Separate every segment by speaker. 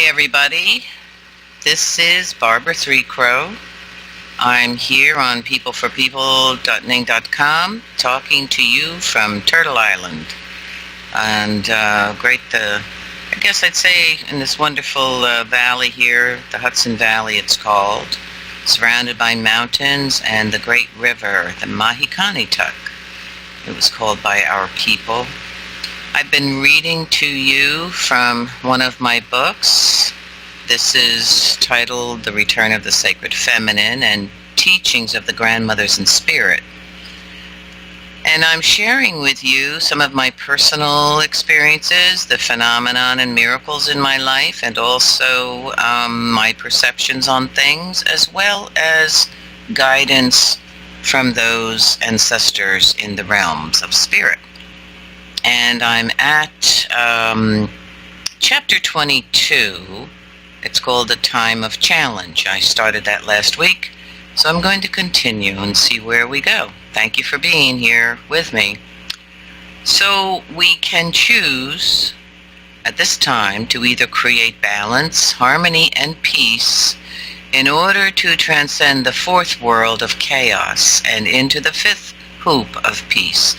Speaker 1: Everybody, this is Barbara Threecrow. I'm here on peopleforpeople.ning.com talking to you from Turtle Island, and I guess I'd say in this wonderful valley here, the Hudson Valley it's called, surrounded by mountains and the great river, the Nanticoke. It was called by our people. I've been reading to you from one of my books. This is titled The Return of the Sacred Feminine and Teachings of the Grandmothers in Spirit. And I'm sharing with you some of my personal experiences, the phenomenon and miracles in my life, and also my perceptions on things, as well as guidance from those ancestors in the realms of spirit. And I'm at chapter 22. It's called The Time of Challenge. I started that last week, so I'm going to continue and see where we go. Thank you for being here with me. So we can choose at this time to either create balance, harmony, and peace in order to transcend the fourth world of chaos and into the fifth hoop of peace.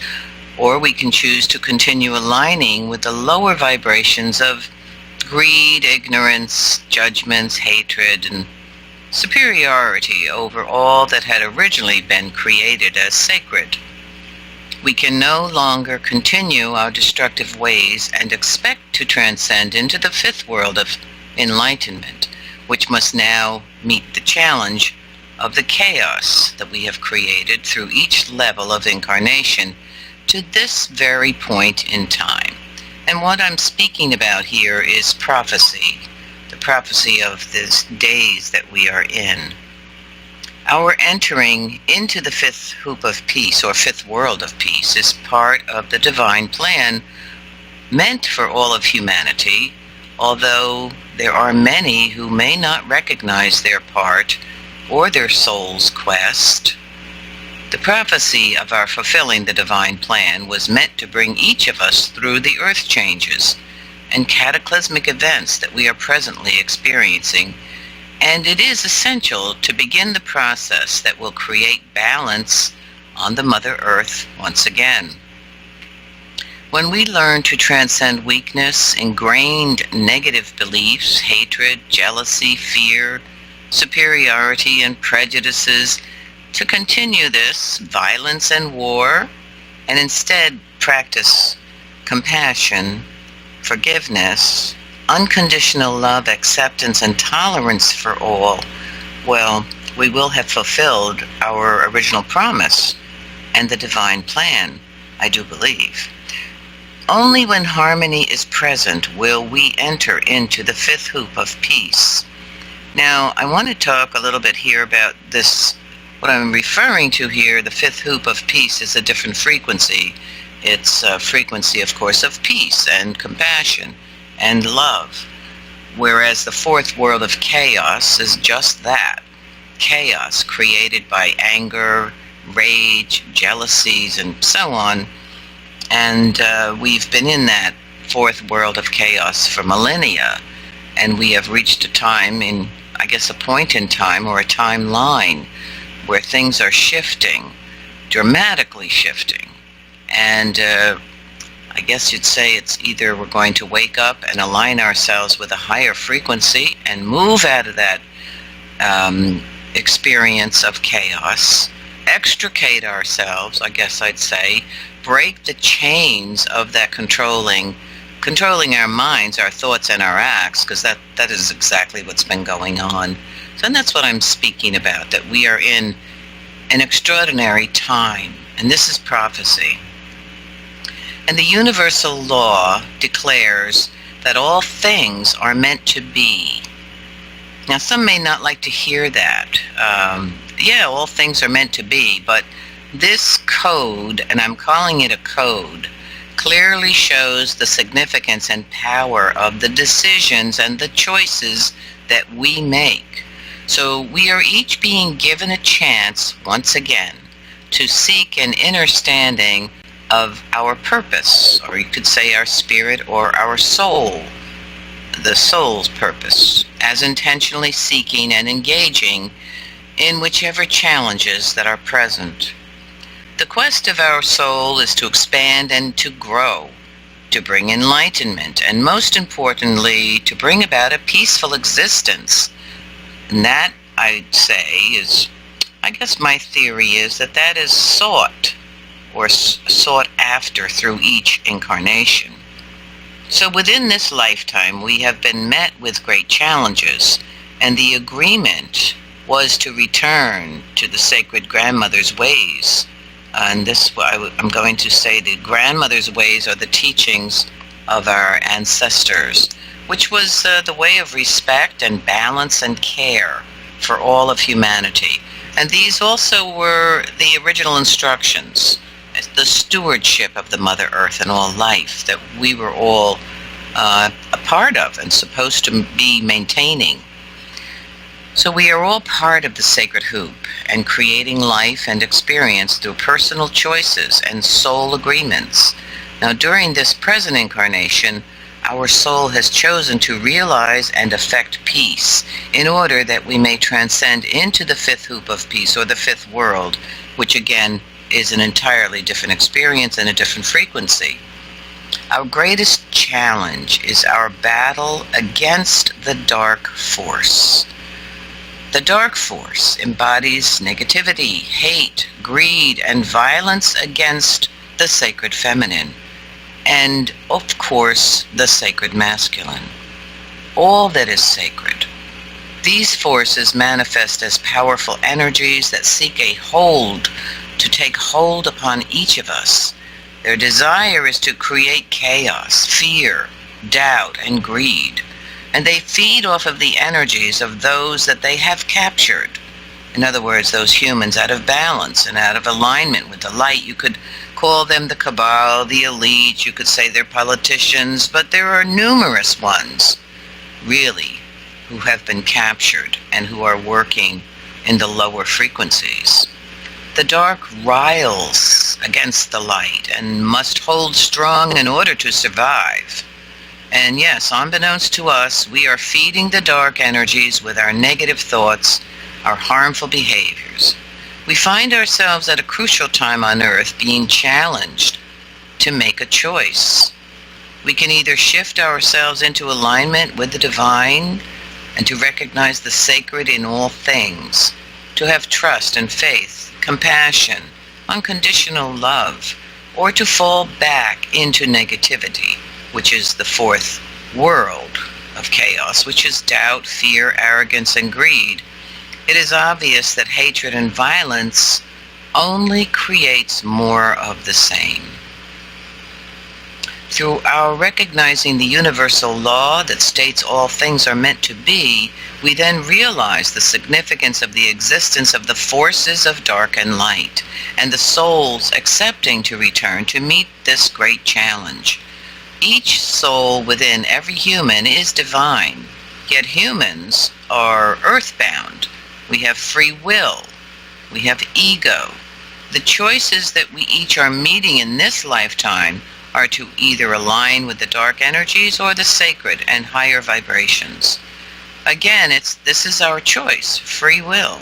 Speaker 1: Or we can choose to continue aligning with the lower vibrations of greed, ignorance, judgments, hatred, and superiority over all that had originally been created as sacred. We can no longer continue our destructive ways and expect to transcend into the fifth world of enlightenment, which must now meet the challenge of the chaos that we have created through each level of incarnation to this very point in time. And what I'm speaking about here is prophecy, the prophecy of these days that we are in. Our entering into the fifth hoop of peace, or fifth world of peace, is part of the divine plan meant for all of humanity, although there are many who may not recognize their part or their soul's quest. The prophecy of our fulfilling the divine plan was meant to bring each of us through the earth changes and cataclysmic events that we are presently experiencing, and it is essential to begin the process that will create balance on the Mother Earth once again. When we learn to transcend weakness, ingrained negative beliefs, hatred, jealousy, fear, superiority, and prejudices, to continue this violence and war, and instead practice compassion, forgiveness, unconditional love, acceptance, and tolerance for all, well, we will have fulfilled our original promise and the divine plan, I do believe. Only when harmony is present will we enter into the fifth hoop of peace. Now, I want to talk a little bit here about this, What I'm referring to here, the fifth hoop of peace, is a different frequency. It's a frequency, of course, of peace and compassion and love. Whereas the fourth world of chaos is just that. Chaos created by anger, rage, jealousies, and so on. And we've been in that fourth world of chaos for millennia. And we have reached a time in, I guess, a point in time or a timeline where things are shifting, dramatically shifting. And I guess you'd say it's either we're going to wake up and align ourselves with a higher frequency and move out of that experience of chaos, extricate ourselves, I guess I'd say, break the chains of that controlling our minds, our thoughts, and our acts, because that is exactly what's been going on. So and that's what I'm speaking about, that we are in an extraordinary time, and this is prophecy. And the universal law declares that all things are meant to be. Now, some may not like to hear that. Yeah, all things are meant to be, but this code, and I'm calling it a code, clearly shows the significance and power of the decisions and the choices that we make. So we are each being given a chance, once again, to seek an understanding of our purpose, or you could say our spirit or our soul, the soul's purpose, as intentionally seeking and engaging in whichever challenges that are present. The quest of our soul is to expand and to grow, to bring enlightenment, and most importantly, to bring about a peaceful existence. And that, I'd say, is, I guess my theory is that is sought or sought after through each incarnation. So within this lifetime, we have been met with great challenges, and the agreement was to return to the sacred grandmother's ways. And this, I'm going to say, the grandmother's ways are the teachings of our ancestors, which was the way of respect and balance and care for all of humanity. And these also were the original instructions, the stewardship of the Mother Earth and all life that we were all a part of and supposed to be maintaining. So we are all part of the sacred hoop and creating life and experience through personal choices and soul agreements. Now, during this present incarnation, our soul has chosen to realize and affect peace in order that we may transcend into the fifth hoop of peace, or the fifth world, which again is an entirely different experience and a different frequency. Our greatest challenge is our battle against the dark force. The dark force embodies negativity, hate, greed, and violence against the sacred feminine, and, of course, the sacred masculine. All that is sacred. These forces manifest as powerful energies that seek a hold to take hold upon each of us. Their desire is to create chaos, fear, doubt, and greed. And they feed off of the energies of those that they have captured. In other words, those humans out of balance and out of alignment with the light. You could call them the cabal, the elite, you could say they're politicians, but there are numerous ones, really, who have been captured and who are working in the lower frequencies. The dark riles against the light and must hold strong in order to survive. And yes, unbeknownst to us, we are feeding the dark energies with our negative thoughts, our harmful behaviors. We find ourselves at a crucial time on Earth being challenged to make a choice. We can either shift ourselves into alignment with the divine and to recognize the sacred in all things, to have trust and faith, compassion, unconditional love, or to fall back into negativity, which is the fourth world of chaos, which is doubt, fear, arrogance, and greed. It is obvious that hatred and violence only creates more of the same. Through our recognizing the universal law that states all things are meant to be, we then realize the significance of the existence of the forces of dark and light, and the souls accepting to return to meet this great challenge. Each soul within every human is divine, yet humans are earthbound. We have free will. We have ego. The choices that we each are meeting in this lifetime are to either align with the dark energies or the sacred and higher vibrations. Again, this is our choice, free will.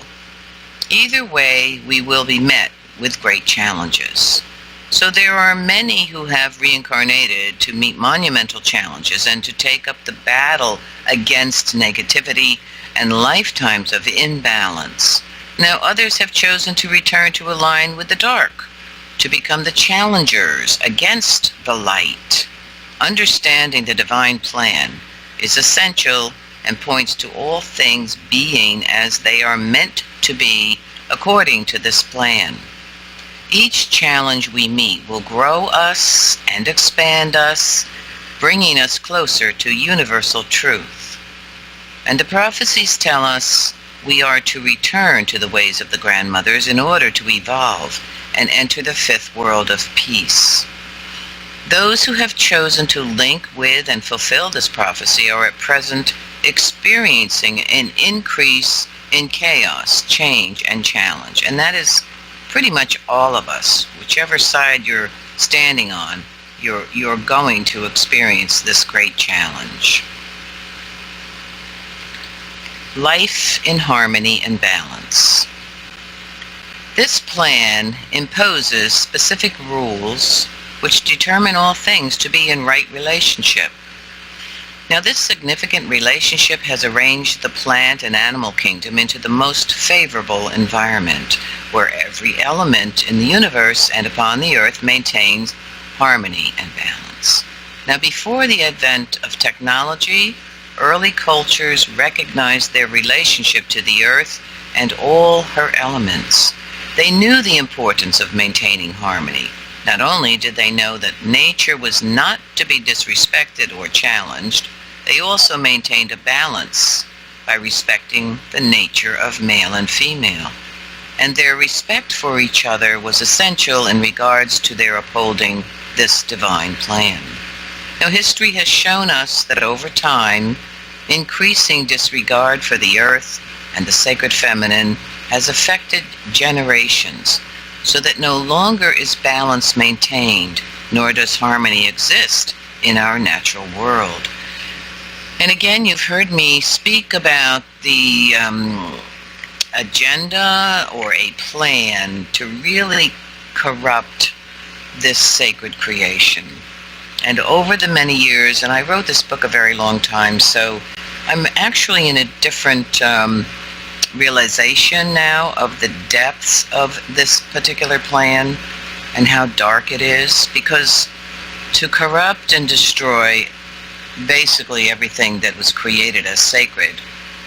Speaker 1: Either way, we will be met with great challenges. So there are many who have reincarnated to meet monumental challenges and to take up the battle against negativity and lifetimes of imbalance. Now others have chosen to return to align with the dark, to become the challengers against the light. Understanding the divine plan is essential and points to all things being as they are meant to be according to this plan. Each challenge we meet will grow us and expand us, bringing us closer to universal truth. And the prophecies tell us we are to return to the ways of the Grandmothers in order to evolve and enter the fifth world of peace. Those who have chosen to link with and fulfill this prophecy are at present experiencing an increase in chaos, change, and challenge. And that is pretty much all of us. Whichever side you're standing on, you're going to experience this great challenge. Life in harmony and balance. This plan imposes specific rules which determine all things to be in right relationship. Now, this significant relationship has arranged the plant and animal kingdom into the most favorable environment, where every element in the universe and upon the earth maintains harmony and balance. Now, before the advent of technology, early cultures recognized their relationship to the earth and all her elements. They knew the importance of maintaining harmony. Not only did they know that nature was not to be disrespected or challenged, they also maintained a balance by respecting the nature of male and female. And their respect for each other was essential in regards to their upholding this divine plan. Now, history has shown us that over time, increasing disregard for the earth and the sacred feminine has affected generations, so that no longer is balance maintained, nor does harmony exist in our natural world. And again, you've heard me speak about the agenda or a plan to really corrupt this sacred creation. And over the many years, and I wrote this book a very long time, so I'm actually in a different realization now of the depths of this particular plan and how dark it is, because to corrupt and destroy basically everything that was created as sacred,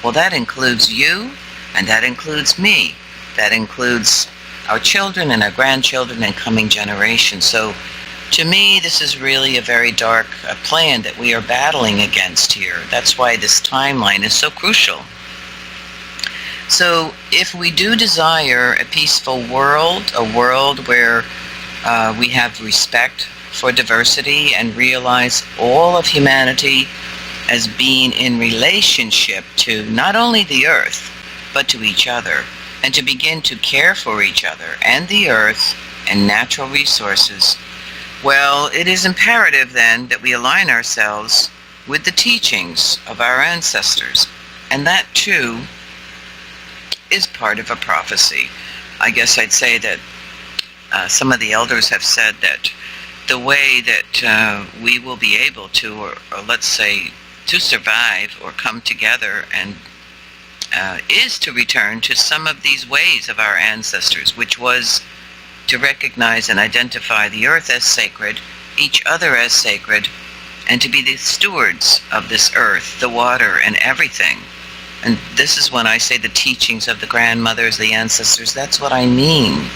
Speaker 1: well, that includes you, and that includes me. That includes our children and our grandchildren and coming generations. So to me, this is really a very dark plan that we are battling against here. That's why this timeline is so crucial. So if we do desire a peaceful world, a world where we have respect for diversity and realize all of humanity as being in relationship to not only the earth, but to each other, and to begin to care for each other and the earth and natural resources, well, it is imperative then that we align ourselves with the teachings of our ancestors. And that too is part of a prophecy. I guess I'd say that some of the elders have said that the way that we will be able to, or let's say, to survive or come together and is to return to some of these ways of our ancestors, which was to recognize and identify the earth as sacred, each other as sacred, and to be the stewards of this earth, the water, and everything. And this is when I say the teachings of the grandmothers, the ancestors, that's what I mean.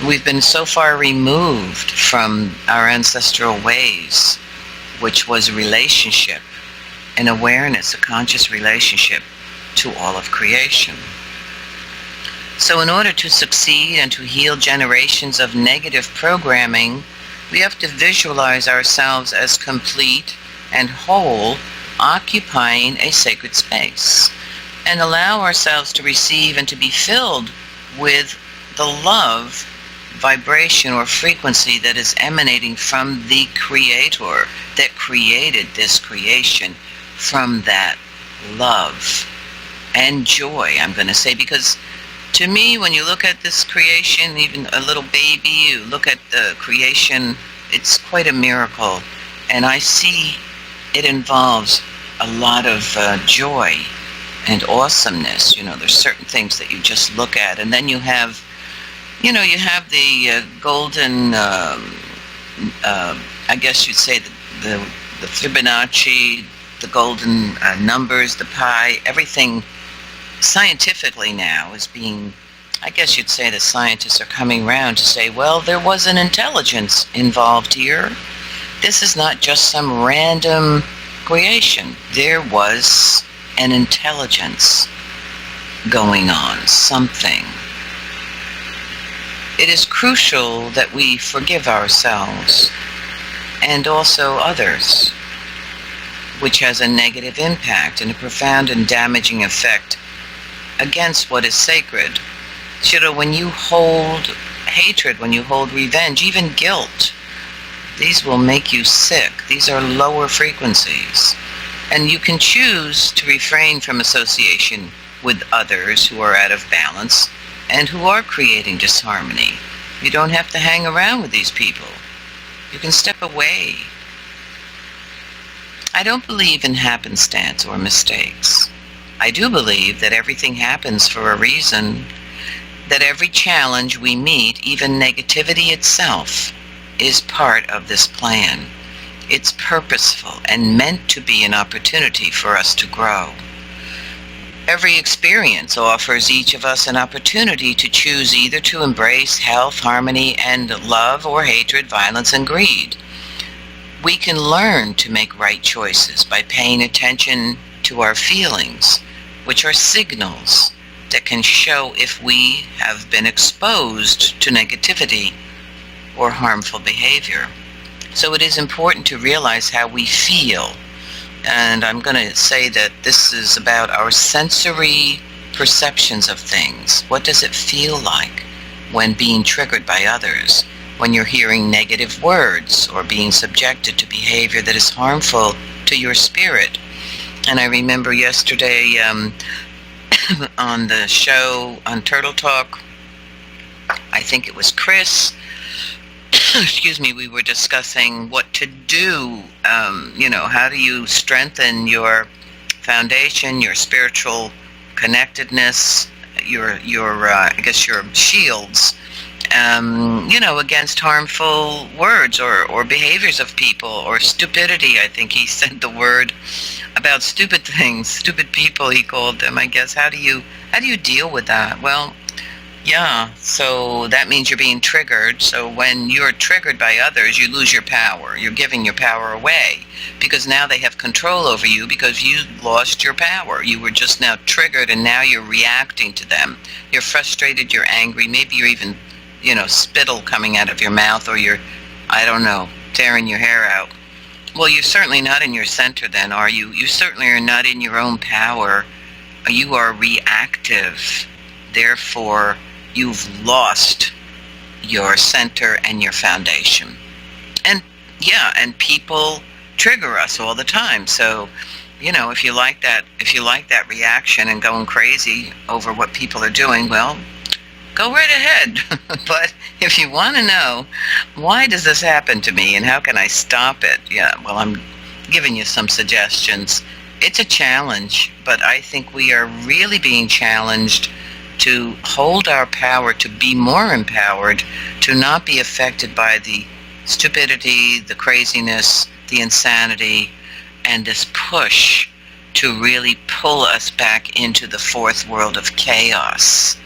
Speaker 1: We've been so far removed from our ancestral ways, which was a relationship, an awareness, a conscious relationship to all of creation. So in order to succeed and to heal generations of negative programming, we have to visualize ourselves as complete and whole, occupying a sacred space, and allow ourselves to receive and to be filled with the love vibration or frequency that is emanating from the Creator that created this creation, from that love and joy, I'm going to say, because to me, when you look at this creation, even a little baby, you look at the creation, it's quite a miracle. And I see it involves a lot of joy and awesomeness. There's certain things that you just look at. And then you have the golden, I guess you'd say the Fibonacci, the golden numbers, the pi, everything scientifically now is being, I guess you'd say the scientists are coming around to say, well, there was an intelligence involved here. This is not just some random creation. There was an intelligence going on, something. It is crucial that we forgive ourselves and also others, which has a negative impact and a profound and damaging effect against what is sacred. When you hold hatred, when you hold revenge, even guilt, these will make you sick. These are lower frequencies. And you can choose to refrain from association with others who are out of balance and who are creating disharmony. You don't have to hang around with these people. You can step away. I don't believe in happenstance or mistakes. I do believe that everything happens for a reason, that every challenge we meet, even negativity itself, is part of this plan. It's purposeful and meant to be an opportunity for us to grow. Every experience offers each of us an opportunity to choose either to embrace health, harmony, and love, or hatred, violence, and greed. We can learn to make right choices by paying attention to our feelings, which are signals that can show if we have been exposed to negativity or harmful behavior. So it is important to realize how we feel. And I'm going to say that this is about our sensory perceptions of things. What does it feel like when being triggered by others? When you're hearing negative words or being subjected to behavior that is harmful to your spirit? And I remember yesterday on the show on Turtle Talk, I think it was Chris, excuse me, we were discussing what to do, how do you strengthen your foundation, your spiritual connectedness, your shields, against harmful words or behaviors of people, or stupidity. I think he said the word about stupid things, stupid people, he called them, I guess. How do you deal with that? Well, yeah, so that means you're being triggered. So when you're triggered by others, you lose your power. You're giving your power away because now they have control over you because you lost your power. You were just now triggered and now you're reacting to them. You're frustrated, you're angry, maybe you're even, spittle coming out of your mouth, or you're, tearing your hair out. Well, you're certainly not in your center then, are you? You certainly are not in your own power. You are reactive. Therefore, you've lost your center and your foundation. And people trigger us all the time. So, if you like that reaction and going crazy over what people are doing, well, go right ahead. But if you want to know, why does this happen to me and how can I stop it? I'm giving you some suggestions. It's a challenge, but I think we are really being challenged to hold our power, to be more empowered, to not be affected by the stupidity, the craziness, the insanity, and this push to really pull us back into the fourth world of chaos.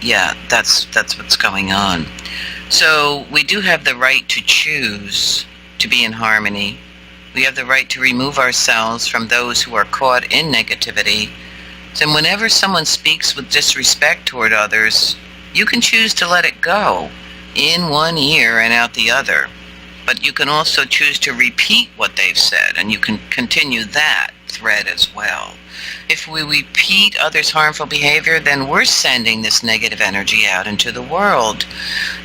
Speaker 1: yeah, that's what's going on. So we do have the right to choose to be in harmony. We have the right to remove ourselves from those who are caught in negativity. And whenever someone speaks with disrespect toward others, you can choose to let it go in one ear and out the other. But you can also choose to repeat what they've said, and you can continue that thread as well. If we repeat others' harmful behavior, then we're sending this negative energy out into the world.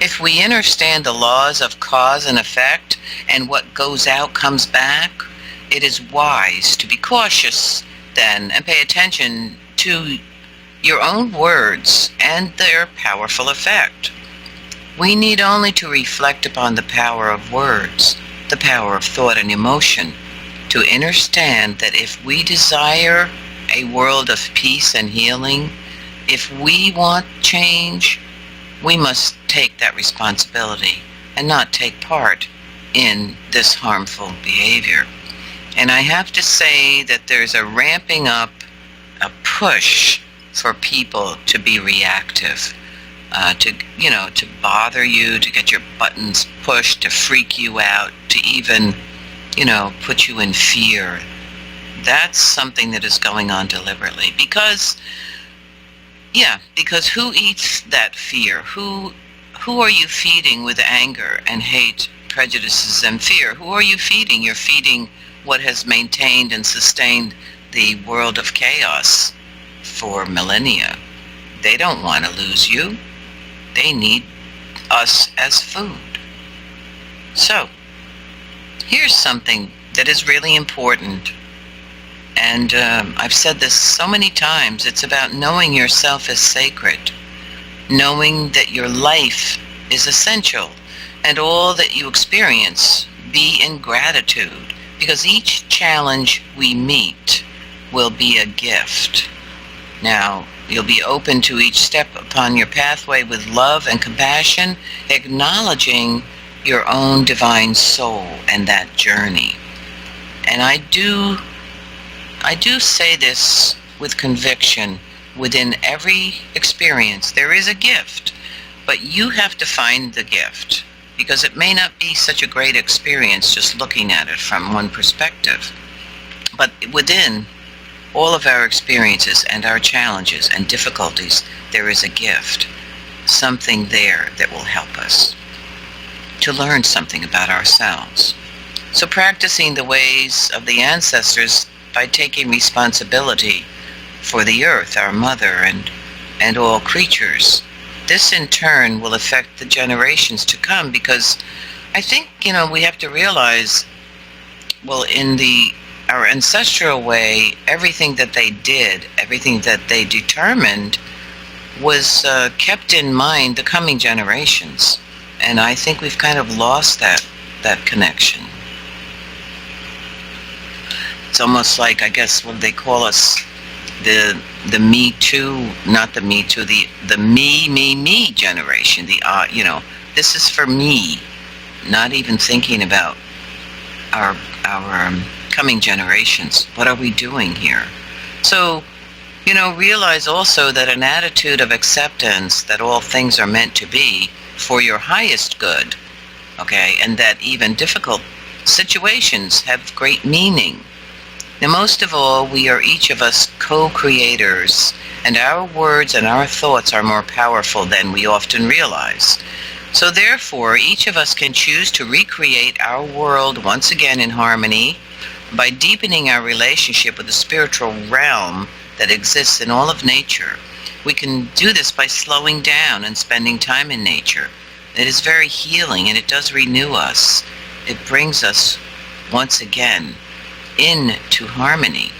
Speaker 1: If we understand the laws of cause and effect, and what goes out comes back, it is wise to be cautious then and pay attention to your own words and their powerful effect. We need only to reflect upon the power of words, the power of thought and emotion, to understand that if we desire a world of peace and healing, if we want change, we must take that responsibility and not take part in this harmful behavior. And I have to say that there's a ramping up, a push for people to be reactive, to bother you, to get your buttons pushed, to freak you out, to even, put you in fear. That's something that is going on deliberately because who eats that fear? Who are you feeding with anger and hate, prejudices and fear? Who are you feeding? You're feeding what has maintained and sustained the world of chaos for millennia. They don't want to lose you. They need us as food. So, here's something that is really important. And I've said this so many times. It's about knowing yourself as sacred, knowing that your life is essential, and all that you experience, be in gratitude, because each challenge we meet will be a gift. Now, you'll be open to each step upon your pathway with love and compassion, acknowledging your own divine soul and that journey. And I do say this with conviction. Within every experience, there is a gift, but you have to find the gift, because it may not be such a great experience just looking at it from one perspective. But within all of our experiences and our challenges and difficulties, there is a gift, something there that will help us to learn something about ourselves. So practicing the ways of the ancestors by taking responsibility for the earth, our mother, and all creatures, this in turn will affect the generations to come, because I think, we have to realize, well, in our ancestral way, everything that they did, everything that they determined was kept in mind the coming generations. And I think we've kind of lost that connection. It's almost like, I guess, what they call us, the Me Too, not the Me Too, the me generation. This is for me, not even thinking about our coming generations. What are we doing here? So, realize also that an attitude of acceptance that all things are meant to be for your highest good, okay, and that even difficult situations have great meaning. Now, most of all, we are each of us co-creators, and our words and our thoughts are more powerful than we often realize. So therefore, each of us can choose to recreate our world once again in harmony by deepening our relationship with the spiritual realm that exists in all of nature. We can do this by slowing down and spending time in nature. It is very healing, and it does renew us. It brings us once again into harmony.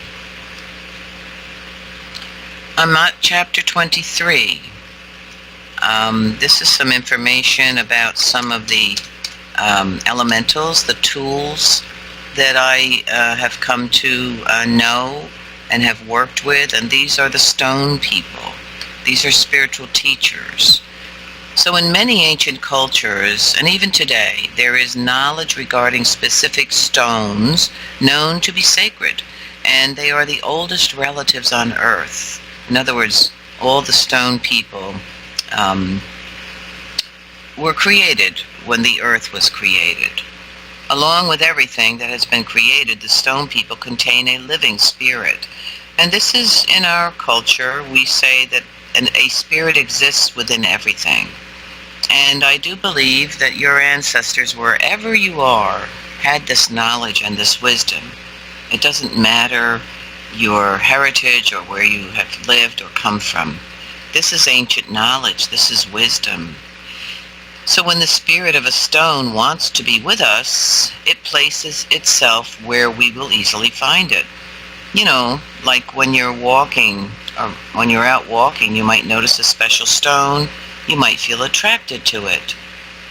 Speaker 1: I'm at chapter 23. This is some information about some of the elementals, the tools that I have come to know and have worked with, and these are the stone people. These are spiritual teachers. So in many ancient cultures, and even today, there is knowledge regarding specific stones known to be sacred, and they are the oldest relatives on earth. In other words, all the stone people um, were created when the earth was created. Along with everything that has been created, the stone people contain a living spirit. And this is in our culture, we say that a spirit exists within everything. And I do believe that your ancestors, wherever you are, had this knowledge and this wisdom. It doesn't matter your heritage or where you have lived or come from. This is ancient knowledge. This is wisdom. So when the spirit of a stone wants to be with us, it places itself where we will easily find it. You know, like when you're walking, or when you're out walking, you might notice a special stone. You might feel attracted to it.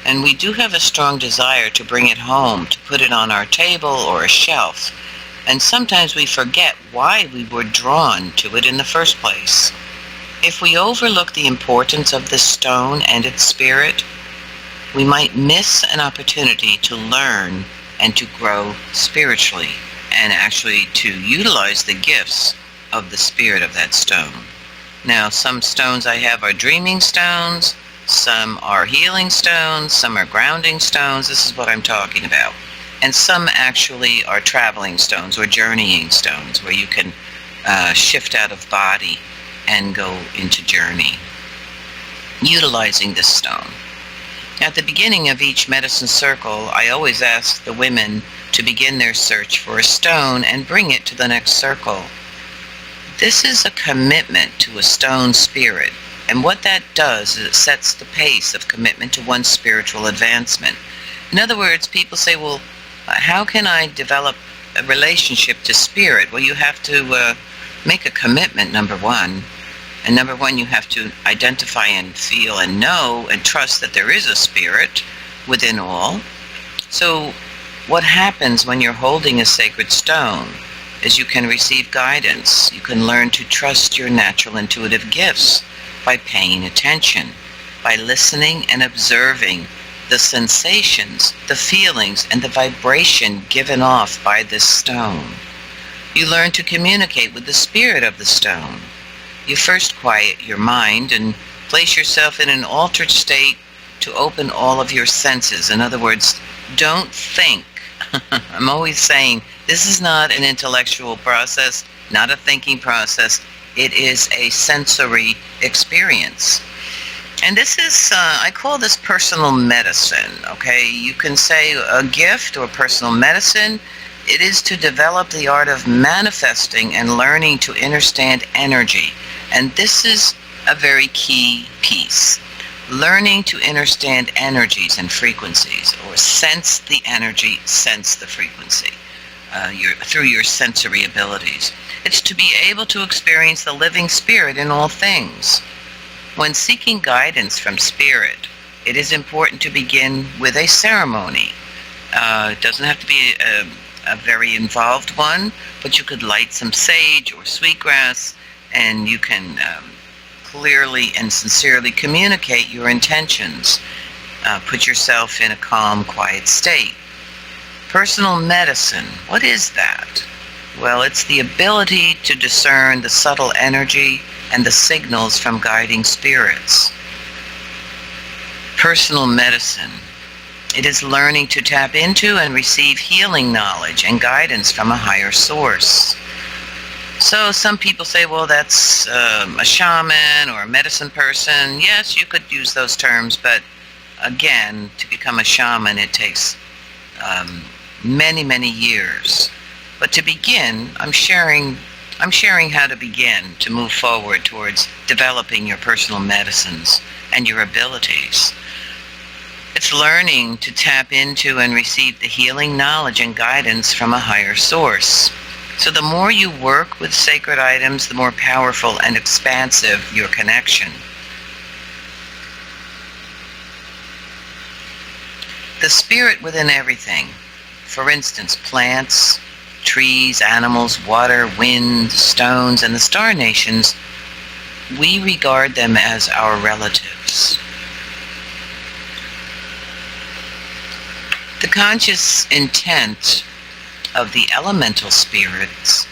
Speaker 1: And we do have a strong desire to bring it home, to put it on our table or a shelf. And sometimes we forget why we were drawn to it in the first place. If we overlook the importance of this stone and its spirit, we might miss an opportunity to learn and to grow spiritually, and actually to utilize the gifts of the spirit of that stone. Now, some stones I have are dreaming stones, some are healing stones, some are grounding stones. This is what I'm talking about. And some actually are traveling stones or journeying stones, where you can shift out of body and go into journey, utilizing this stone. At the beginning of each medicine circle, I always ask the women to begin their search for a stone and bring it to the next circle. This is a commitment to a stone spirit, and what that does is it sets the pace of commitment to one's spiritual advancement. In other words, people say, well, how can I develop a relationship to spirit? Well, you have to make a commitment, number one. And number one, you have to identify and feel and know and trust that there is a spirit within all. So what happens when you're holding a sacred stone is you can receive guidance. You can learn to trust your natural intuitive gifts by paying attention, by listening and observing the sensations, the feelings, and the vibration given off by this stone. You learn to communicate with the spirit of the stone. You first quiet your mind and place yourself in an altered state to open all of your senses. In other words, don't think. I'm always saying this is not an intellectual process, not a thinking process. It is a sensory experience. And this is, I call this personal medicine, okay? You can say a gift or personal medicine. It is to develop the art of manifesting and learning to understand energy. And this is a very key piece. Learning to understand energies and frequencies, or sense the energy, sense the frequency, through your sensory abilities. It's to be able to experience the living spirit in all things. When seeking guidance from spirit, it is important to begin with a ceremony. It doesn't have to be a very involved one, but you could light some sage or sweetgrass, and you can clearly and sincerely communicate your intentions. Put yourself in a calm, quiet state. Personal medicine, what is that? Well, it's the ability to discern the subtle energy and the signals from guiding spirits. Personal medicine, it is learning to tap into and receive healing knowledge and guidance from a higher source. So some people say, well, that's a shaman or a medicine person. Yes, you could use those terms, but again, to become a shaman, it takes many, many years. But to begin, I'm sharing how to begin to move forward towards developing your personal medicines and your abilities. It's learning to tap into and receive the healing knowledge and guidance from a higher source. So the more you work with sacred items, the more powerful and expansive your connection. The spirit within everything, for instance, plants, trees, animals, water, wind, stones, and the star nations, we regard them as our relatives. The conscious intent of the elemental spirits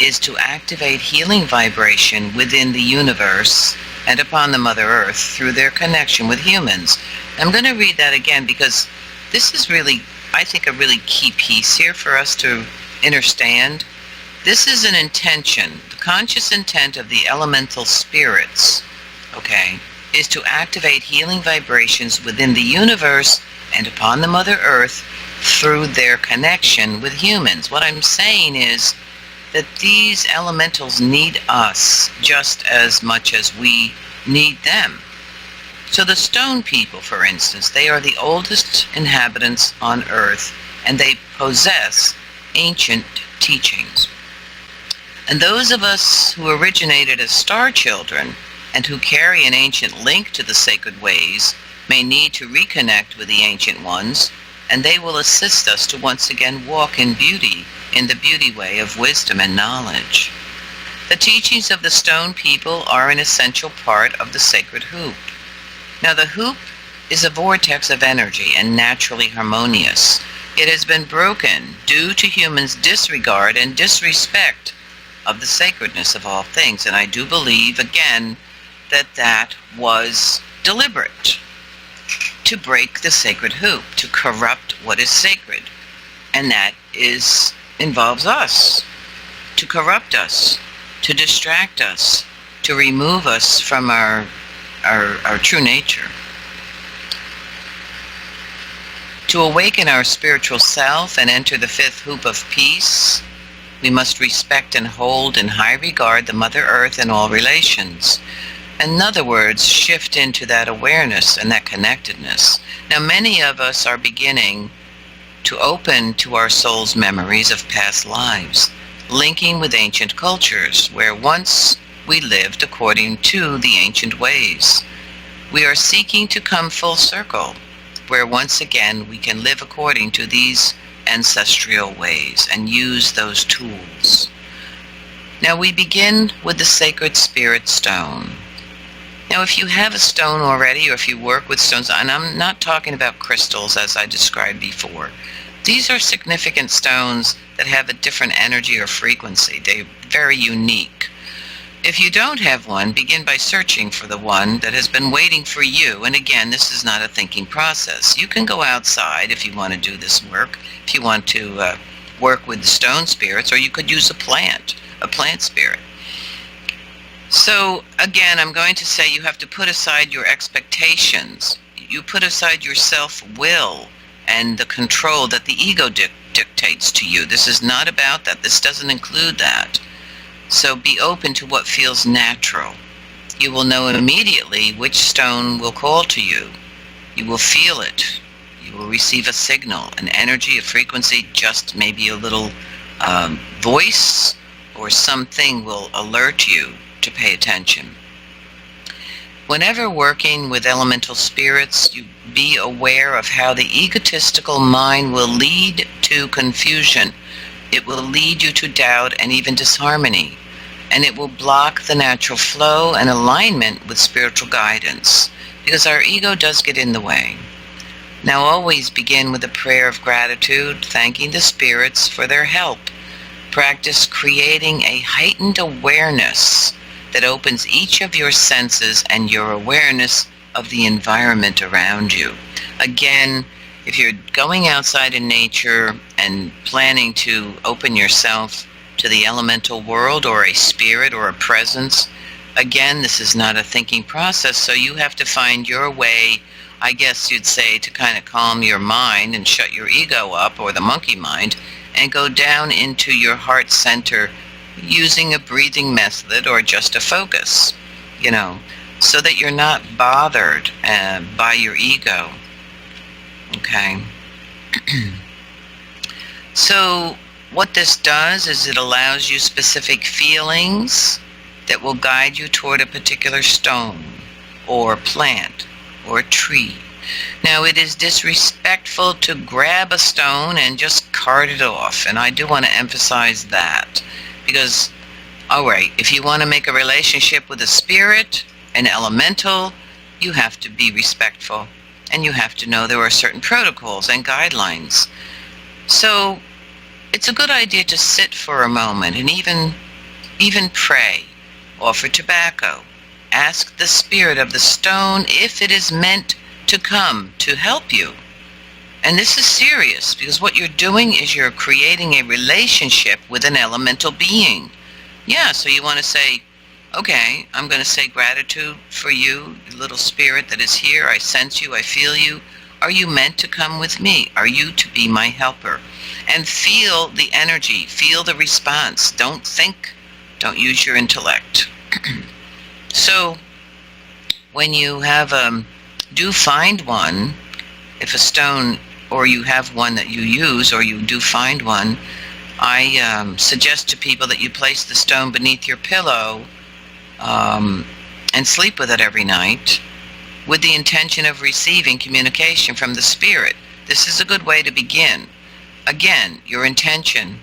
Speaker 1: is to activate healing vibration within the universe and upon the Mother Earth through their connection with humans. I'm going to read that again because this is really, I think, a really key piece here for us to understand. This is an intention. The conscious intent of the elemental spirits, okay, is to activate healing vibrations within the universe and upon the Mother Earth through their connection with humans. What I'm saying is that these elementals need us just as much as we need them. So the stone people, for instance, they are the oldest inhabitants on Earth, and they possess ancient teachings. And those of us who originated as star children and who carry an ancient link to the sacred ways may need to reconnect with the ancient ones, and they will assist us to once again walk in beauty, in the beauty way of wisdom and knowledge. The teachings of the stone people are an essential part of the sacred hoop. Now the hoop is a vortex of energy and naturally harmonious. It has been broken due to humans' disregard and disrespect of the sacredness of all things, and I do believe, again, that that was deliberate, to break the sacred hoop, to corrupt what is sacred, and that involves us, to corrupt us, to distract us, to remove us from our true nature. To awaken our spiritual self and enter the fifth hoop of peace, we must respect and hold in high regard the Mother Earth in all relations. In other words, shift into that awareness and that connectedness. Now, many of us are beginning to open to our soul's memories of past lives, linking with ancient cultures where once we lived according to the ancient ways. We are seeking to come full circle, where once again we can live according to these ancestral ways and use those tools. Now we begin with the sacred spirit stone. Now if you have a stone already, or if you work with stones, and I'm not talking about crystals as I described before, these are significant stones that have a different energy or frequency. They're very unique. If you don't have one, begin by searching for the one that has been waiting for you. And again, this is not a thinking process. You can go outside if you want to do this work, if you want to work with the stone spirits, or you could use a plant spirit. So again, I'm going to say you have to put aside your expectations. You put aside your self-will and the control that the ego dictates to you. This is not about that. This doesn't include that. So be open to what feels natural. You will know immediately which stone will call to you. You will feel it. You will receive a signal, an energy, a frequency, just maybe a little voice or something will alert you to pay attention. Whenever working with elemental spirits, you be aware of how the egotistical mind will lead to confusion. It will lead you to doubt and even disharmony, and it will block the natural flow and alignment with spiritual guidance, because our ego does get in the way. Now always begin with a prayer of gratitude, thanking the spirits for their help. Practice creating a heightened awareness that opens each of your senses and your awareness of the environment around you. Again, if you're going outside in nature and planning to open yourself to the elemental world or a spirit or a presence, again, this is not a thinking process, so you have to find your way, I guess you'd say, to kind of calm your mind and shut your ego up, or the monkey mind, and go down into your heart center using a breathing method or just a focus, so that you're not bothered by your ego. Okay. So what this does is it allows you specific feelings that will guide you toward a particular stone or plant or tree. Now, it is disrespectful to grab a stone and just cart it off, and I do want to emphasize that, because, all right, if you want to make a relationship with a spirit, an elemental, you have to be respectful, and you have to know there are certain protocols and guidelines. So it's a good idea to sit for a moment and even pray, offer tobacco, ask the spirit of the stone if it is meant to come to help you. And this is serious, because what you're doing is you're creating a relationship with an elemental being. Yeah, so you want to say, okay, I'm going to say gratitude for you, little spirit that is here. I sense you, I feel you. Are you meant to come with me? Are you to be my helper? And feel the energy, feel the response. Don't think, don't use your intellect. So when you have, do find one, if a stone, or you have one that you use, or you do find one, I suggest to people that you place the stone beneath your pillow and sleep with it every night with the intention of receiving communication from the spirit. This is a good way to begin. Again, your intention.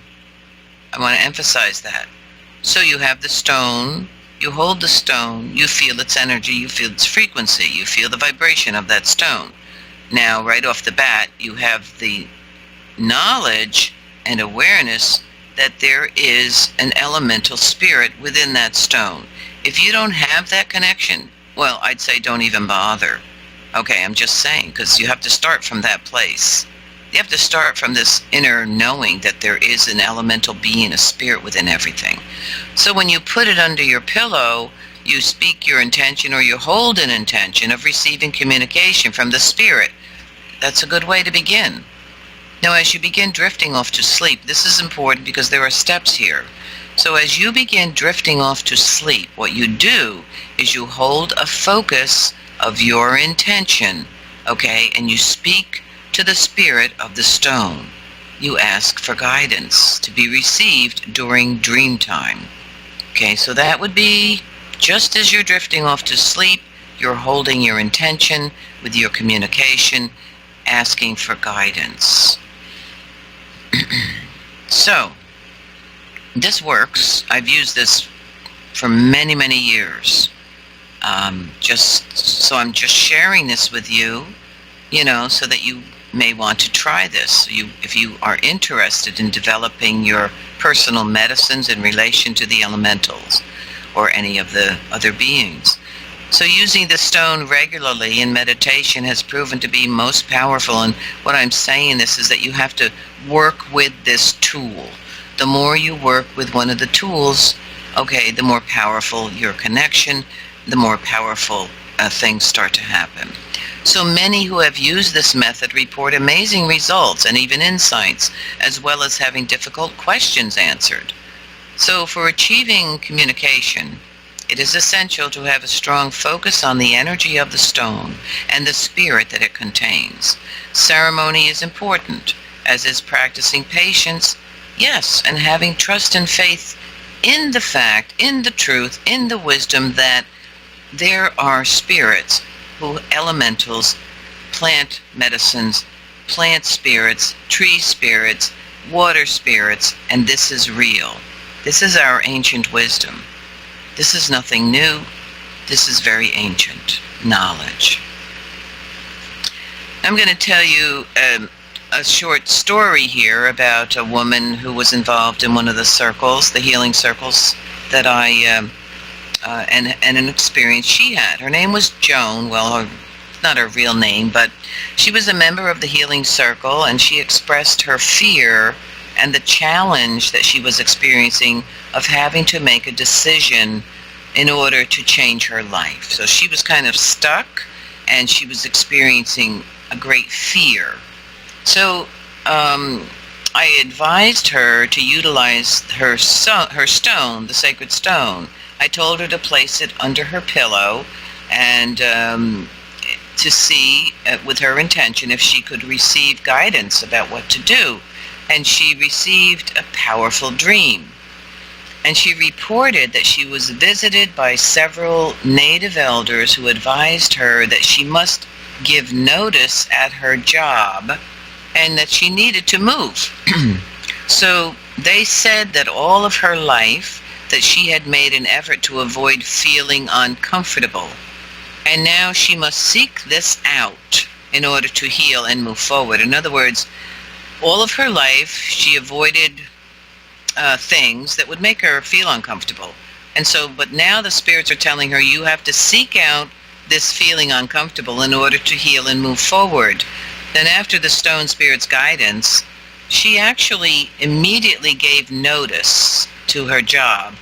Speaker 1: I want to emphasize that. So you have the stone, you hold the stone, you feel its energy, you feel its frequency, you feel the vibration of that stone. Now, right off the bat, you have the knowledge and awareness that there is an elemental spirit within that stone. If you don't have that connection, well, I'd say don't even bother. Okay, I'm just saying, because you have to start from that place. You have to start from this inner knowing that there is an elemental being, a spirit within everything. So when you put it under your pillow, you speak your intention, or you hold an intention of receiving communication from the spirit. That's a good way to begin. Now, as you begin drifting off to sleep, this is important because there are steps here. So as you begin drifting off to sleep, what you do is you hold a focus of your intention, okay, and you speak to the spirit of the stone. You ask for guidance to be received during dream time. Okay, so that would be just as you're drifting off to sleep, you're holding your intention with your communication, asking for guidance. So, this works. I've used this for many, many years. I'm just sharing this with you, so that you may want to try this. If you are interested in developing your personal medicines in relation to the elementals or any of the other beings. So using the stone regularly in meditation has proven to be most powerful. And what I'm saying this is that you have to work with this tool. The more you work with one of the tools, okay, the more powerful your connection, the more powerful things start to happen. So many who have used this method report amazing results and even insights, as well as having difficult questions answered. So for achieving communication, it is essential to have a strong focus on the energy of the stone and the spirit that it contains. Ceremony is important, as is practicing patience, yes, and having trust and faith in the fact, in the truth, in the wisdom that there are spirits, elementals, plant medicines, plant spirits, tree spirits, water spirits, and this is real. This is our ancient wisdom. This is nothing new. This is very ancient knowledge. I'm going to tell you a short story here about a woman who was involved in one of the circles, the healing circles that and an experience she had. Her name was Joan. Well, not her real name, but she was a member of the healing circle, and she expressed her fear and the challenge that she was experiencing of having to make a decision in order to change her life. So she was kind of stuck, and she was experiencing a great fear. So I advised her to utilize her stone, the sacred stone. I told her to place it under her pillow and to see with her intention if she could receive guidance about what to do. And she received a powerful dream. And she reported that she was visited by several native elders who advised her that she must give notice at her job and that she needed to move. So they said that all of her life that she had made an effort to avoid feeling uncomfortable. And now she must seek this out in order to heal and move forward. In other words, all of her life she avoided things that would make her feel uncomfortable. And so, but now the spirits are telling her, you have to seek out this feeling uncomfortable in order to heal and move forward. Then after the stone spirit's guidance, she actually immediately gave notice to her job,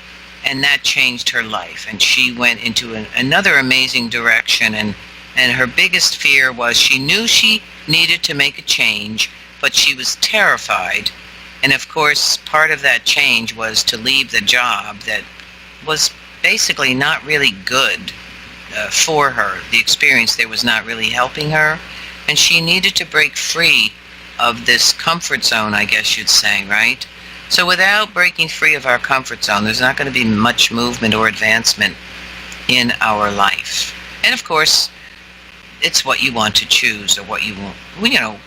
Speaker 1: and that changed her life. And she went into another amazing direction, and her biggest fear was she knew she needed to make a change, but she was terrified. And of course, part of that change was to leave the job that was basically not really good for her. The experience there was not really helping her, and she needed to break free of this comfort zone, I guess you'd say, right? So without breaking free of our comfort zone, there's not going to be much movement or advancement in our life. And of course, it's what you want to choose, or what you want.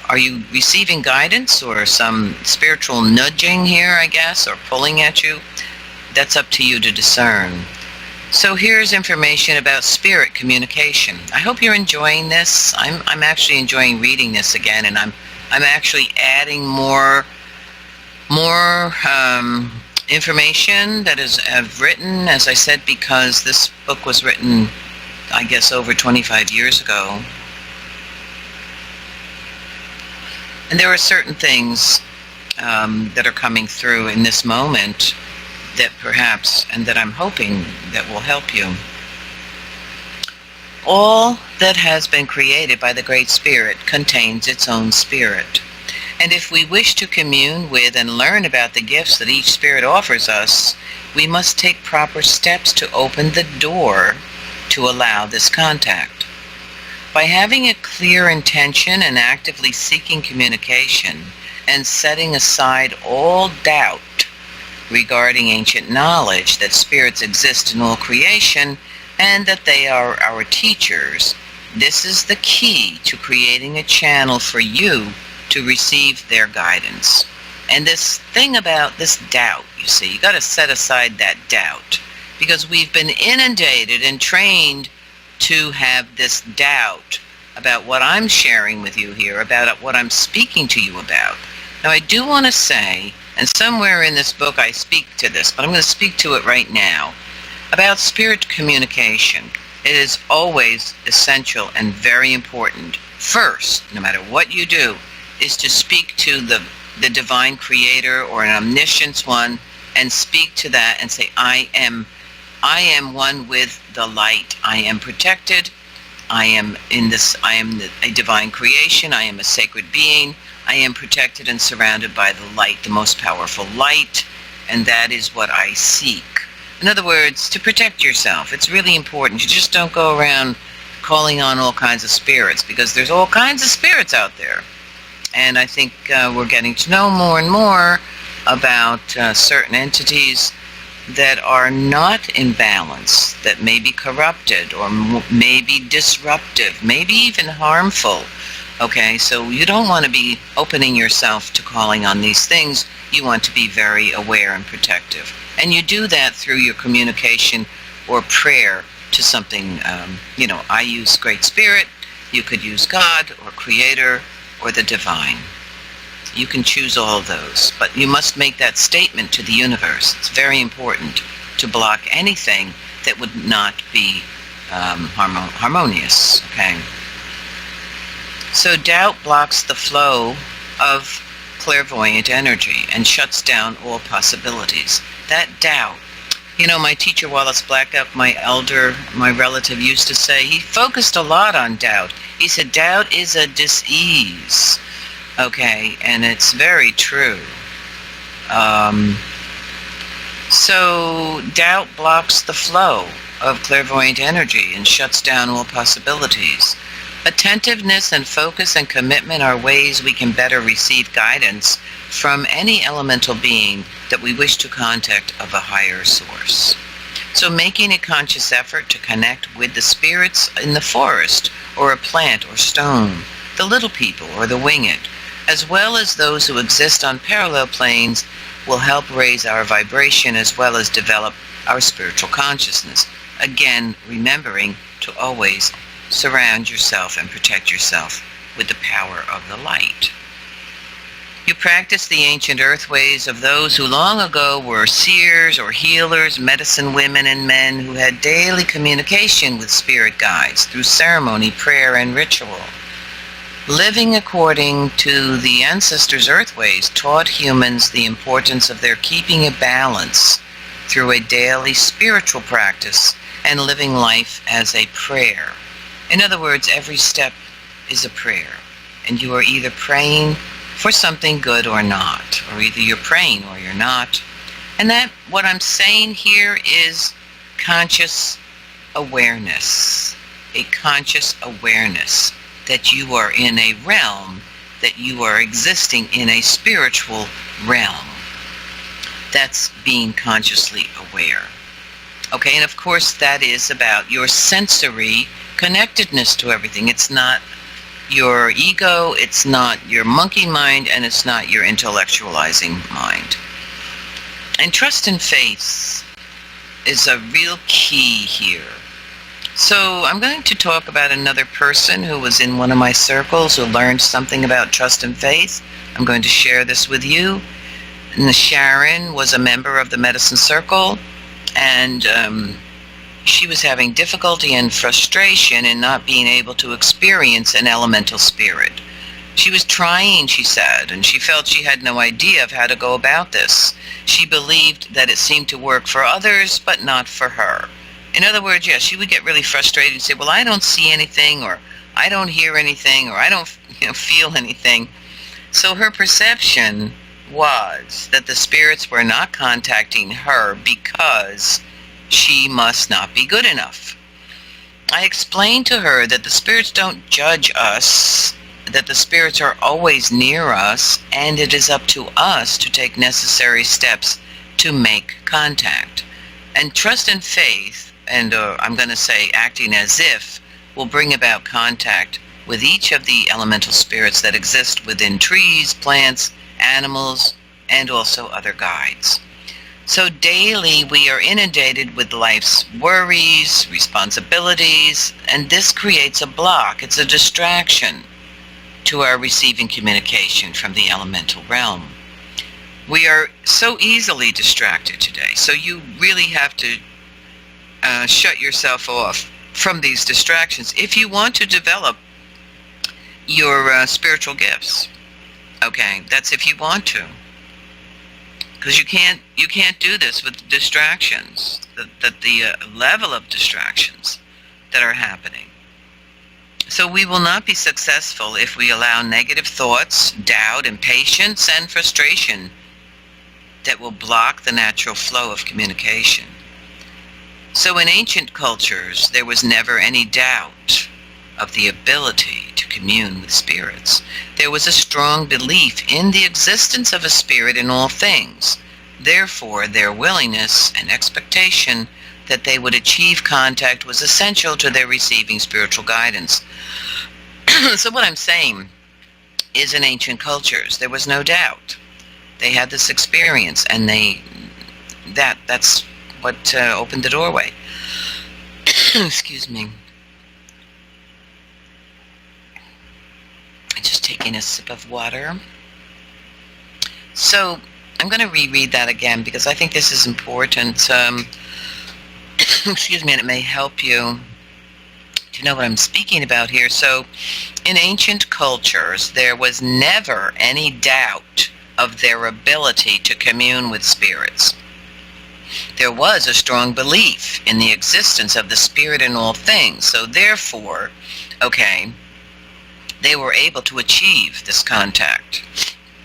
Speaker 1: Are you receiving guidance or some spiritual nudging here, I guess, or pulling at you? That's up to you to discern. So here's information about spirit communication. I hope you're enjoying this. I'm actually enjoying reading this again, and I'm actually adding more information that is I've written, as I said, because this book was written, I guess, over 25 years ago. And there are certain things that are coming through in this moment that perhaps, and that I'm hoping that will help you. All that has been created by the Great Spirit contains its own spirit. And if we wish to commune with and learn about the gifts that each spirit offers us, we must take proper steps to open the door to allow this contact. By having a clear intention and actively seeking communication and setting aside all doubt regarding ancient knowledge that spirits exist in all creation and that they are our teachers, this is the key to creating a channel for you to receive their guidance. And this thing about this doubt, you see, you got to set aside that doubt, because we've been inundated and trained to have this doubt about what I'm sharing with you here, about what I'm speaking to you about. Now, I do want to say, and somewhere in this book I speak to this, but I'm going to speak to it right now, about spirit communication. It is always essential and very important. First, no matter what you do, is to speak to the divine creator or an omniscient one, and speak to that and say, I am one with the light. I am protected. I am a divine creation. I am a sacred being. I am protected and surrounded by the light, the most powerful light, and that is what I seek. In other words, to protect yourself. It's really important. You just don't go around calling on all kinds of spirits, because there's all kinds of spirits out there. And I think we're getting to know more and more about certain entities that are not in balance, that may be corrupted or may be disruptive, maybe even harmful. Okay, so you don't want to be opening yourself to calling on these things. You want to be very aware and protective. And you do that through your communication or prayer to something. I use Great Spirit. You could use God or Creator or the Divine. You can choose all of those, but you must make that statement to the universe. It's very important to block anything that would not be harmonious. Okay. So doubt blocks the flow of clairvoyant energy and shuts down all possibilities. That doubt. My teacher Wallace Blackout, my relative, used to say, he focused a lot on doubt. He said, doubt is a dis-ease. Okay, and it's very true. So doubt blocks the flow of clairvoyant energy and shuts down all possibilities. Attentiveness and focus and commitment are ways we can better receive guidance from any elemental being that we wish to contact of a higher source. So making a conscious effort to connect with the spirits in the forest, or a plant or stone, the little people or the winged, as well as those who exist on parallel planes, will help raise our vibration as well as develop our spiritual consciousness. Again, remembering to always surround yourself and protect yourself with the power of the light. You practice the ancient earth ways of those who long ago were seers or healers, medicine women and men who had daily communication with spirit guides through ceremony, prayer, and ritual. Living according to the ancestors' earth ways taught humans the importance of their keeping a balance through a daily spiritual practice and living life as a prayer. In other words, every step is a prayer, and you are either praying for something good or not, or either you're praying or you're not. And that, what I'm saying here is conscious awareness, a conscious awareness that you are in a realm, that you are existing in a spiritual realm. That's being consciously aware. Okay, and of course that is about your sensory connectedness to everything. It's not your ego, it's not your monkey mind, and it's not your intellectualizing mind. And trust and faith is a real key here. So I'm going to talk about another person who was in one of my circles who learned something about trust and faith. I'm going to share this with you. And Sharon was a member of the medicine circle, and she was having difficulty and frustration in not being able to experience an elemental spirit. She was trying, she said, and she felt she had no idea of how to go about this. She believed that it seemed to work for others, but not for her. In other words, yes, she would get really frustrated and say, well, I don't see anything, or I don't hear anything, or I don't feel anything. So her perception was that the spirits were not contacting her because she must not be good enough. I explained to her that the spirits don't judge us, that the spirits are always near us, and it is up to us to take necessary steps to make contact. And trust and faith, and I'm going to say acting as if, will bring about contact with each of the elemental spirits that exist within trees, plants, animals, and also other guides. So daily we are inundated with life's worries, responsibilities, and this creates a block. It's a distraction to our receiving communication from the elemental realm. We are so easily distracted today, so you really have to shut yourself off from these distractions if you want to develop your spiritual gifts. Okay, that's if you want to. Because you can't do this with the level of distractions that are happening. So we will not be successful if we allow negative thoughts, doubt, impatience, and frustration that will block the natural flow of communication. So in ancient cultures, there was never any doubt of the ability to commune with spirits. There was a strong belief in the existence of a spirit in all things. Therefore, their willingness and expectation that they would achieve contact was essential to their receiving spiritual guidance. So what I'm saying is, in ancient cultures, there was no doubt. They had this experience, and that's what opened the doorway. Excuse me. Just taking a sip of water. So I'm going to reread that again because I think this is important. Excuse me, and it may help you to know what I'm speaking about here. So in ancient cultures, there was never any doubt of their ability to commune with spirits. There was a strong belief in the existence of the spirit in all things. So therefore, okay, they were able to achieve this contact,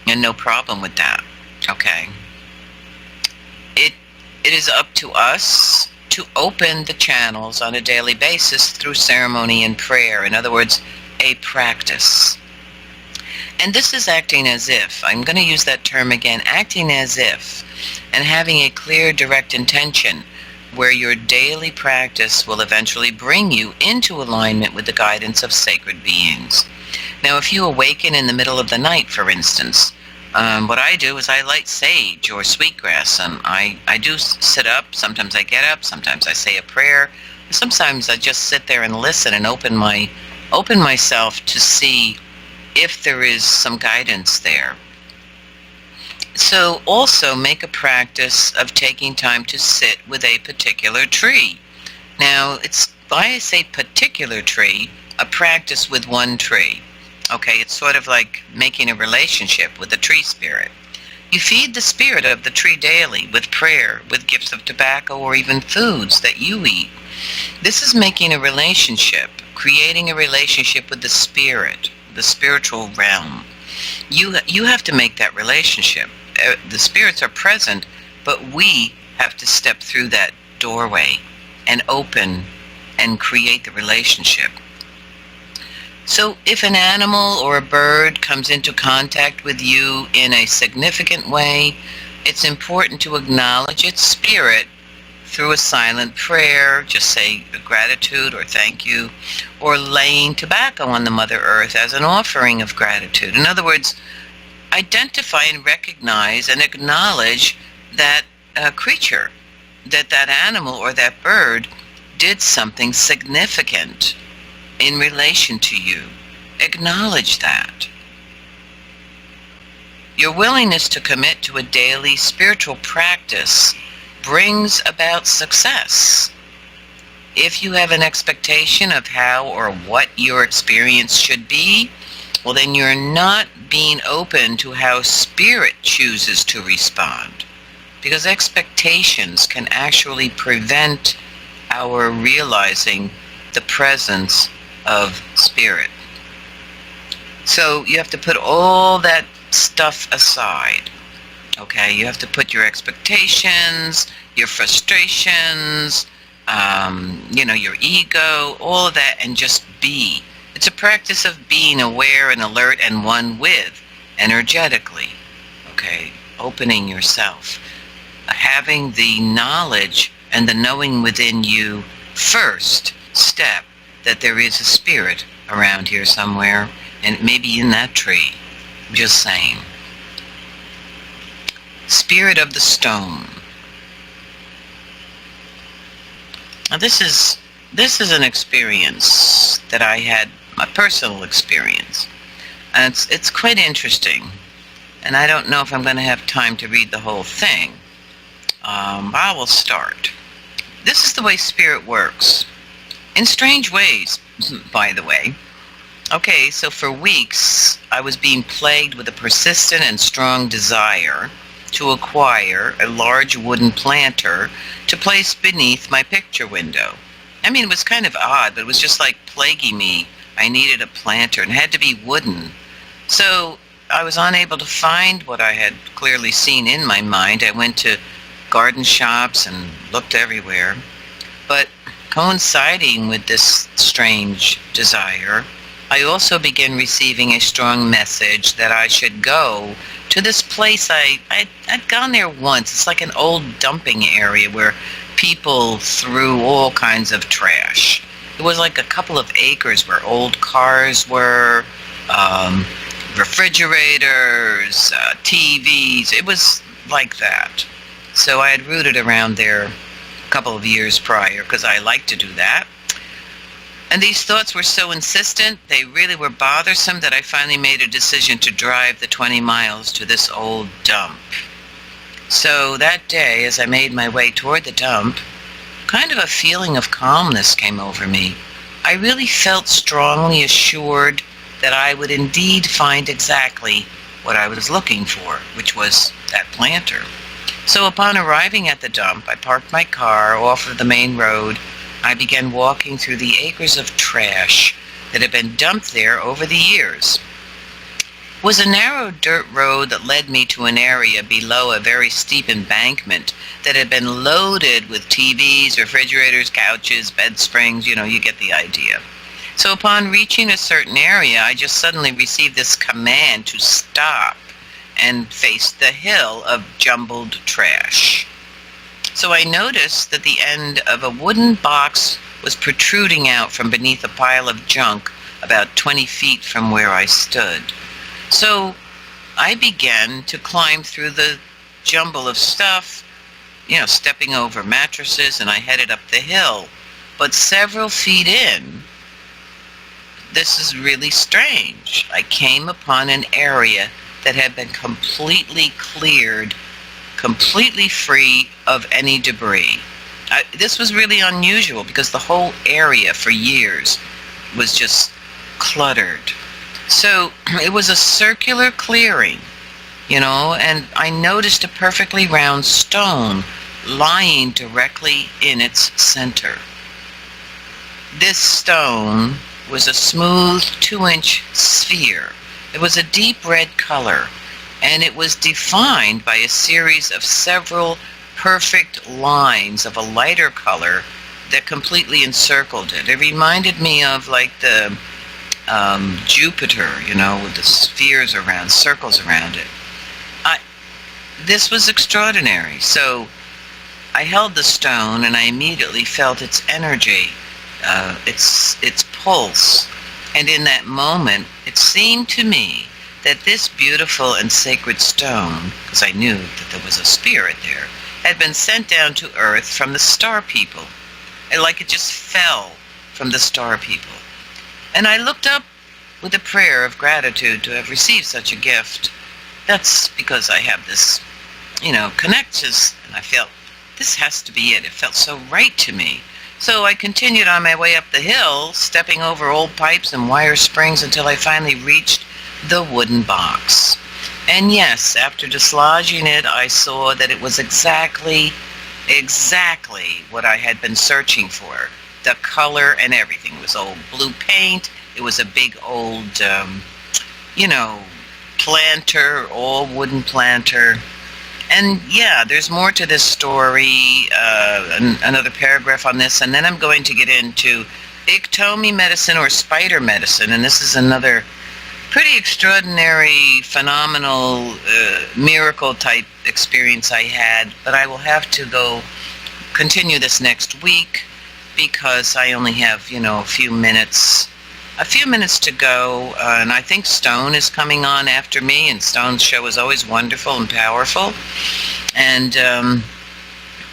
Speaker 1: and no problem with that. Okay. It is up to us to open the channels on a daily basis through ceremony and prayer. In other words, a practice. And this is acting as if, I'm going to use that term again, acting as if, and having a clear, direct intention where your daily practice will eventually bring you into alignment with the guidance of sacred beings. Now, if you awaken in the middle of the night, for instance, what I do is I light sage or sweetgrass, and I do sit up. Sometimes I get up. Sometimes I say a prayer. Sometimes I just sit there and listen and open myself to see if there is some guidance there. So also make a practice of taking time to sit with a particular tree. Now, it's why I say particular tree, a practice with one tree. Okay, it's sort of like making a relationship with the tree spirit. You feed the spirit of the tree daily with prayer, with gifts of tobacco, or even foods that you eat. This is making a relationship, creating a relationship with the spirit, the spiritual realm. You have to make that relationship. The spirits are present, but we have to step through that doorway and open and create the relationship. So if an animal or a bird comes into contact with you in a significant way, it's important to acknowledge its spirit through a silent prayer, just say gratitude or thank you, or laying tobacco on the Mother Earth as an offering of gratitude. In other words, identify and recognize and acknowledge that creature, that animal or that bird did something significant in relation to you. Acknowledge that. Your willingness to commit to a daily spiritual practice brings about success. If you have an expectation of how or what your experience should be, well, then you're not being open to how spirit chooses to respond, because expectations can actually prevent our realizing the presence of spirit. So you have to put all that stuff aside. Okay, you have to put your expectations, your frustrations, your ego, all of that, and just be. It's a practice of being aware and alert and one with, energetically. Okay, opening yourself. Having the knowledge and the knowing within you first step that there is a spirit around here somewhere, and maybe in that tree. Just saying. Spirit of the stone. Now this is an experience that I had, a personal experience, and it's quite interesting. And I don't know if I'm going to have time to read the whole thing. I will start. This is the way spirit works, in strange ways, by the way. Okay, so for weeks I was being plagued with a persistent and strong desire to acquire a large wooden planter to place beneath my picture window. I mean, it was kind of odd, but it was just like plaguing me. I needed a planter and it had to be wooden. So I was unable to find what I had clearly seen in my mind. I went to garden shops and looked everywhere. But coinciding with this strange desire, I also began receiving a strong message that I should go to this place. I'd gone there once. It's like an old dumping area where people threw all kinds of trash. It was like a couple of acres where old cars were, refrigerators, TVs. It was like that. So I had rooted around there a couple of years prior because I like to do that. And these thoughts were so insistent, they really were bothersome, that I finally made a decision to drive the 20 miles to this old dump. So that day, as I made my way toward the dump, kind of a feeling of calmness came over me. I really felt strongly assured that I would indeed find exactly what I was looking for, which was that planter. So upon arriving at the dump, I parked my car off of the main road. I began walking through the acres of trash that had been dumped there over the years. It was a narrow dirt road that led me to an area below a very steep embankment that had been loaded with TVs, refrigerators, couches, bed springs. You get the idea. So upon reaching a certain area, I just suddenly received this command to stop and face the hill of jumbled trash. So I noticed that the end of a wooden box was protruding out from beneath a pile of junk about 20 feet from where I stood. So I began to climb through the jumble of stuff, stepping over mattresses, and I headed up the hill. But several feet in, this is really strange, I came upon an area that had been completely cleared, completely free of any debris. This was really unusual because the whole area for years was just cluttered. So it was a circular clearing, and I noticed a perfectly round stone lying directly in its center. This stone was a smooth 2-inch sphere. It was a deep red color, and it was defined by a series of several perfect lines of a lighter color that completely encircled it. It reminded me of like the Jupiter, with the spheres around, circles around it. This was extraordinary. So I held the stone and I immediately felt its energy, its pulse. And in that moment, it seemed to me that this beautiful and sacred stone, because I knew that there was a spirit there, had been sent down to earth from the star people. And like it just fell from the star people. And I looked up with a prayer of gratitude to have received such a gift. That's because I have this, connections, and I felt this has to be it. It felt so right to me. So I continued on my way up the hill, stepping over old pipes and wire springs until I finally reached the wooden box. And yes, after dislodging it, I saw that it was exactly what I had been searching for. The color and everything. It was old blue paint. It was a big old, planter, all wooden planter. And yeah, there's more to this story, another paragraph on this, and then I'm going to get into ectomy medicine or spider medicine, and this is another pretty extraordinary, phenomenal, miracle-type experience I had, but I will have to continue this next week because I only have, a few minutes to go, and I think Stone is coming on after me, and Stone's show is always wonderful and powerful. And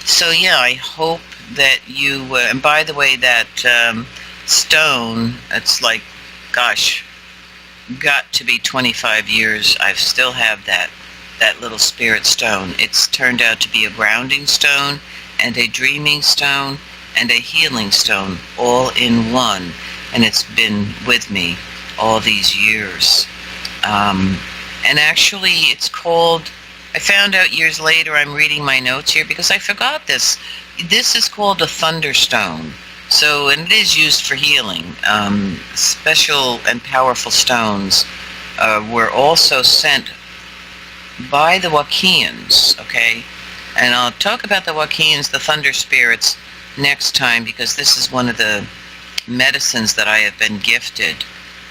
Speaker 1: so yeah, I hope that you, and by the way, that stone, it's like, gosh, got to be 25 years. I still have that little spirit stone. It's turned out to be a grounding stone and a dreaming stone and a healing stone all in one. And it's been with me all these years. And actually, it's called, I found out years later, I'm reading my notes here because I forgot this. This is called a thunderstone. So, and it is used for healing. Special and powerful stones were also sent by the Waukenians, okay? And I'll talk about the Waukenians, the thunder spirits, next time because this is one of the medicines that I have been gifted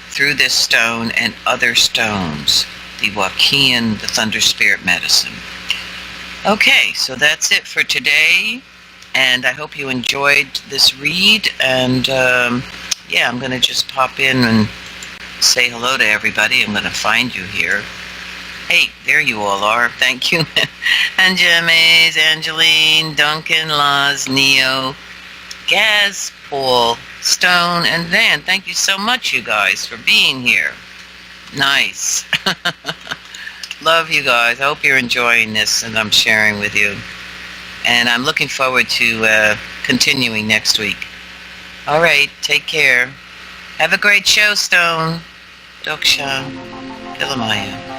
Speaker 1: through this stone and other stones, the Waukenian, the Thunder Spirit medicine. Okay, so that's it for today, and I hope you enjoyed this read, and yeah, I'm going to just pop in and say hello to everybody. I'm going to find you here. Hey, there you all are. Thank you. And James, Angeline, Duncan, Laz, Neo, Gaz, Paul, Stone, and Dan. Thank you so much, you guys, for being here. Nice. Love you guys. I hope you're enjoying this and I'm sharing with you. And I'm looking forward to continuing next week. All right, take care. Have a great show, Stone. Doksha, Pilamaya.